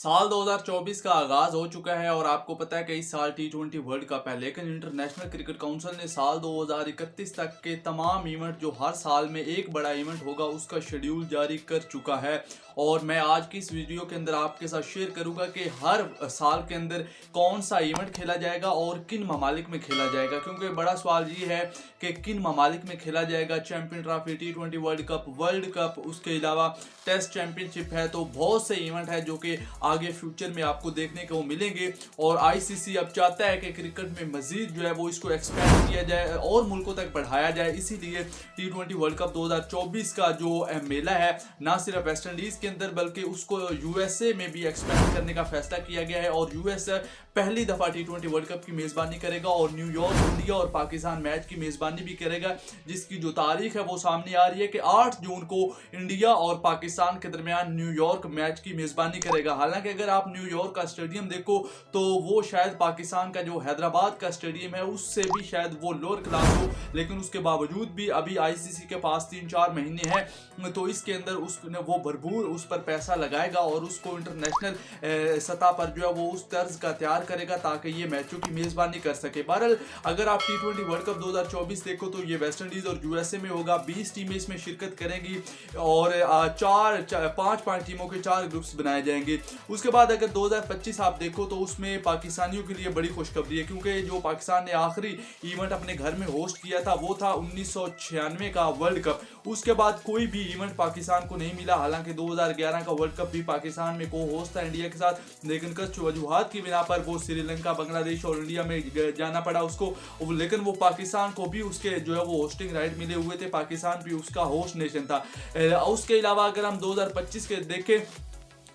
साल 2024 का आगाज हो चुका है और आपको पता है कि इस साल टी20 वर्ल्ड कप है, लेकिन इंटरनेशनल क्रिकेट काउंसिल ने साल 2031 तक के तमाम इवेंट जो हर साल में एक बड़ा इवेंट होगा उसका शेड्यूल जारी कर चुका है। और मैं आज की इस वीडियो के अंदर आपके साथ शेयर करूंगा कि हर साल के अंदर कौन सा इवेंट खेला जाएगा और किन ममालिक में खेला जाएगा, क्योंकि बड़ा सवाल ये है कि किन ममालिक में खेला जाएगा। चैंपियन ट्रॉफी, टी20 वर्ल्ड कप, उसके अलावा टेस्ट चैंपियनशिप है, तो बहुत से इवेंट है जो कि आगे फ्यूचर में आपको देखने को मिलेंगे। और आईसीसी अब चाहता है कि क्रिकेट में मजीद जो है वो इसको एक्सपेंड किया जाए और मुल्कों तक बढ़ाया जाए। इसीलिए टी20 वर्ल्ड कप 2024 का जो मेला है ना सिर्फ वेस्ट इंडीज के अंदर बल्कि उसको यूएसए में भी एक्सपेंड करने का फैसला किया गया है। और यूएसए पहली दफा टी20 वर्ल्ड कप की मेजबानी करेगा और न्यूयॉर्क इंडिया और पाकिस्तान मैच की मेजबानी भी करेगा, जिसकी जो तारीख है वो सामने आ रही है कि 8 जून को इंडिया और पाकिस्तान के दरमियान न्यूयॉर्क मैच की मेजबानी करेगा। हालांकि अगर आप न्यूयॉर्क का स्टेडियम देखो तो वो शायद पाकिस्तान का जो हैदराबाद का स्टेडियम है उससे भी शायद वो लोअर क्लास हो, लेकिन उसके बावजूद भी अभी आईसीसी के पास 3-4 महीने हैं, तो इसके अंदर उसने वो भरपूर उस पर पैसा लगाएगा और उसको इंटरनेशनल सतह पर जो है वो उस तर्ज का तैयार करेगा ताकि ये मैचों की मेजबानी कर सके। बहरहाल अगर आप टी20 वर्ल्ड कप 2024 देखो तो ये वेस्ट इंडीज और यूएसए में होगा। 20 टीमें इसमें शिरकत करेंगी और 5 टीमों के 4 ग्रुप्स बनाए जाएंगे। उसके बाद अगर 2025 आप देखो तो उसमें पाकिस्तानियों के लिए बड़ी खुशखबरी है, क्योंकि जो पाकिस्तान ने आखिरी इवेंट अपने घर में होस्ट किया था वो था 1996 का वर्ल्ड कप। उसके बाद कोई भी इवेंट पाकिस्तान को नहीं मिला। हालांकि 2011 का वर्ल्ड कप भी पाकिस्तान में को होस्ट था इंडिया के साथ, लेकिन कुछ वजूहात की बिना पर वो श्रीलंका, बांग्लादेश और इंडिया में जाना पड़ा उसको। लेकिन वो पाकिस्तान को भी उसके जो है वो होस्टिंग राइट मिले हुए थे, पाकिस्तान भी उसका होस्ट नेशन था। उसके अलावा अगर हम 2025 के देखें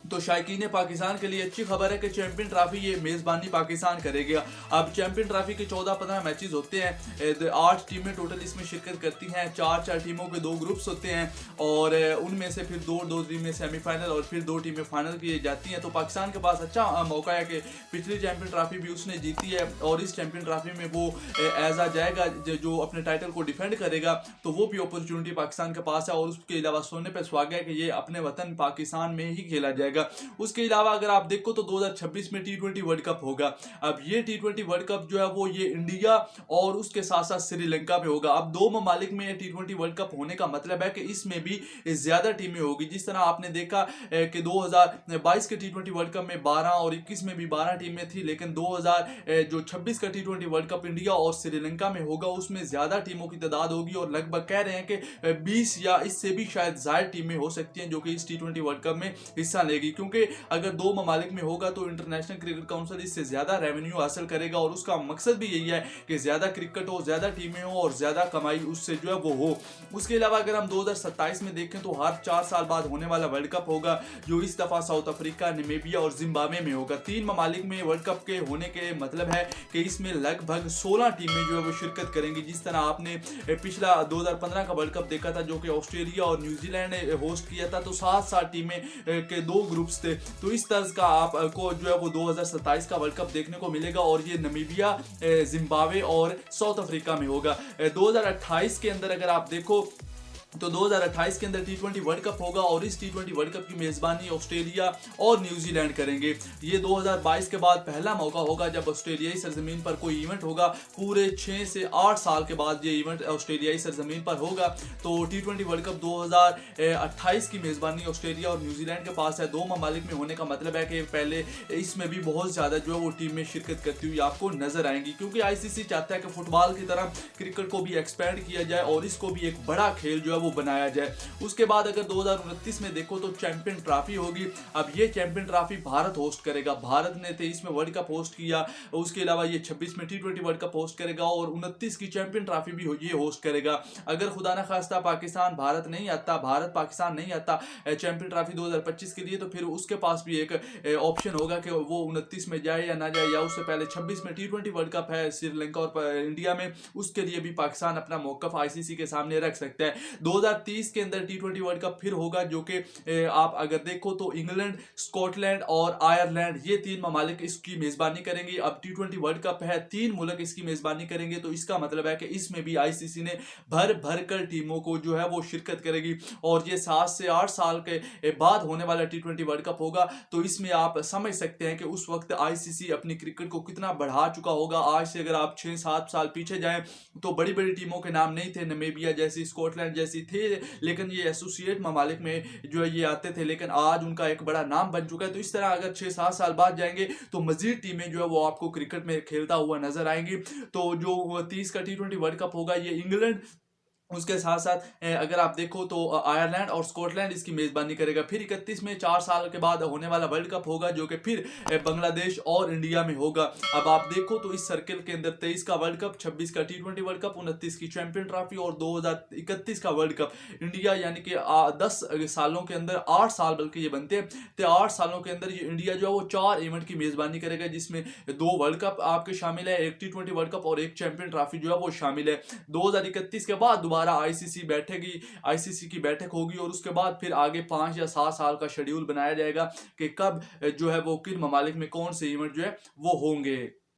तो शायकीन पाकिस्तान के लिए अच्छी खबर है कि चैंपियन ट्रॉफी ये मेज़बानी पाकिस्तान करेगी। अब चैंपियन ट्रॉफी के 14-15 मैचेस होते हैं, 8 टीमें टोटल इसमें शिरकत करती हैं, 4 टीमों के 2 ग्रुप्स होते हैं और उनमें से फिर 2 टीमें सेमीफाइनल और फिर 2 टीमें फाइनल की जाती हैं। तो पाकिस्तान के पास अच्छा मौका है कि पिछली चैंपियन ट्रॉफी भी उसने जीती है और इस चैंपियन ट्रॉफी में वो एज आ जाएगा जो अपने टाइटल को डिफेंड करेगा, तो वो भी अपॉर्चुनिटी पाकिस्तान के पास है। और उसके अलावा सोने पर सुहागा है कि ये अपने वतन पाकिस्तान में ही खेला जाएगा। उसके अलावा अगर आप देखो तो 2026 में टी20 वर्ल्ड कप होगा। अब ये टी20 वर्ल्ड कप जो है वो ये इंडिया और उसके साथ साथ श्रीलंका में होगा। अब 2 ममालिक में टी20 वर्ल्ड कप होने का मतलब है कि इसमें भी ज्यादा टीमें होगी। जिस तरह आपने देखा कि 2022 के टी20 वर्ल्ड कप में 12 और 21 में भी 12 टीमें थी, लेकिन 2026 का टी20 वर्ल्ड कप इंडिया और श्रीलंका में होगा, उसमें ज्यादा टीमों की तादाद होगी और लगभग कह रहे हैं कि 20 या इससे भी शायद ज्यादा टीमें हो सकती हैं जो कि इस टी20 वर्ल्ड कप में हिस्सा लेगी। क्योंकि अगर 2 ममालिक में होगा तो इंटरनेशनल क्रिकेट काउंसिल इससे ज्यादा रेवेन्यू हासिल करेगा और उसका मकसद भी यही है कि ज्यादा क्रिकेट हो, ज्यादा टीमें हो और ज्यादा कमाई उससे जो है वो हो। उसके अलावा अगर हम 2027 में देखें तो हर 4 साल बाद होने वाला वर्ल्ड कप होगा, जो इस दफा साउथ अफ्रीका, नामीबिया और जिम्बाब्वे में होगा। 3 ममालिक में वर्ल्ड कप के होने के मतलब है कि इसमें लगभग 16 टीमें जो है वो शिरकत करेंगी। जिस तरह आपने पिछला 2015 का वर्ल्ड कप देखा था जो कि ऑस्ट्रेलिया और न्यूजीलैंड ने होस्ट किया था, तो 7 टीमें के 2 ग्रुप्स थे। तो इस तर्ज का आपको जो है वो 2027 का वर्ल्ड कप देखने को मिलेगा और ये नामीबिया, जिम्बाब्वे और साउथ अफ्रीका में होगा। 2028 के अंदर अगर आप देखो तो 2028 के अंदर टी20 वर्ल्ड कप होगा और इस टी20 वर्ल्ड कप की मेजबानी ऑस्ट्रेलिया और न्यूजीलैंड करेंगे। ये 2022 के बाद पहला मौका होगा जब ऑस्ट्रेलियाई सरजमीन पर कोई इवेंट होगा। पूरे 6 से 8 साल के बाद ये इवेंट ऑस्ट्रेलियाई सरजमीन पर होगा। तो टी20 वर्ल्ड कप 2028 की मेजबानी ऑस्ट्रेलिया और न्यूजीलैंड के पास है। 2 ममालिक में होने का मतलब है कि पहले इसमें भी बहुत ज्यादा जो है वो टीमें शिरकत करती हुई आपको नजर आएंगी, क्योंकि आईसीसी चाहता है कि फुटबॉल की तरह क्रिकेट को भी एक्सपेंड किया जाए और इसको भी एक बड़ा खेल जो है वो बनाया जाए। उसके बाद अगर 2029 में देखो तो चैंपियन ट्रॉफी होगी। अब ये चैंपियन ट्रॉफी भारत होस्ट करेगा। भारत ने 23 में वर्ल्ड कप होस्ट किया, उसके अलावा ये 26 में टी20 वर्ल्ड कप होस्ट करेगा और 29 की चैंपियन ट्रॉफी भी ये होस्ट करेगा। अगर खुदा ना खास्ता पाकिस्तान भारत नहीं आता, भारत पाकिस्तान नहीं आता चैंपियन ट्रॉफी 2025 के लिए, तो फिर उसके पास भी एक ऑप्शन होगा कि वो 29 में जाए या ना जाए, या उससे पहले 26 में टी20 वर्ल्ड कप है श्रीलंका और इंडिया में, उसके लिए भी पाकिस्तान अपना मौकफ आईसीसी के सामने रख सकता है। 2030 के अंदर T20 वर्ल्ड कप फिर होगा, जो कि आप अगर देखो तो इंग्लैंड, स्कॉटलैंड और आयरलैंड ये 3 ममालिक इसकी मेजबानी करेंगे। अब T20 वर्ल्ड कप है, 3 मुल्क इसकी मेजबानी करेंगे, तो इसका मतलब है कि इसमें भी आईसीसी ने भर भर कर टीमों को जो है वो शिरकत करेगी। और ये 7 से 8 साल के बाद होने वाला T20 वर्ल्ड कप होगा, तो इसमें आप समझ सकते हैं कि उस वक्त आईसीसी अपनी क्रिकेट को कितना बढ़ा चुका होगा। आज से अगर आप 6-7 साल पीछे जाएं तो बड़ी बड़ी टीमों के नाम नहीं थे, नमीबिया जैसी, स्कॉटलैंड जैसी थे, लेकिन ये एसोसिएट ममालिक में जो है ये आते थे, लेकिन आज उनका एक बड़ा नाम बन चुका है। तो इस तरह अगर 6-7 साल बाद जाएंगे तो मजीद टीमें जो है वो आपको क्रिकेट में खेलता हुआ नजर आएंगी। तो जो 30 का T20 वर्ल्ड कप होगा ये इंग्लैंड, उसके साथ साथ अगर आप देखो तो आयरलैंड और स्कॉटलैंड इसकी मेजबानी करेगा। फिर 31 में 4 साल के बाद होने वाला वर्ल्ड कप होगा, जो कि फिर बांग्लादेश और इंडिया में होगा। अब आप देखो तो इस सर्किल के अंदर 23 का वर्ल्ड कप, 26 का T20 वर्ल्ड कप, 29 की चैंपियन ट्रॉफी और 2031 का वर्ल्ड कप। इंडिया यानी कि 10 सालों के अंदर, 8 साल बल्कि ये बनते हैं, तो 8 सालों के अंदर ये इंडिया जो है वो 4 इवेंट की मेजबानी करेगा, जिसमें 2 वर्ल्ड कप आपके शामिल है, एक T20 वर्ल्ड कप और एक चैंपियन ट्रॉफी जो है वो शामिल है। 2031 के बाद दोबारा आईसीसी बैठेगी, आईसीसी की बैठक होगी, और उसके बाद फिर आगे 5 या 7 साल का शेड्यूल बनाया जाएगा कि कब जो है वो किन ममालिक में कौन से इवेंट जो है वो होंगे।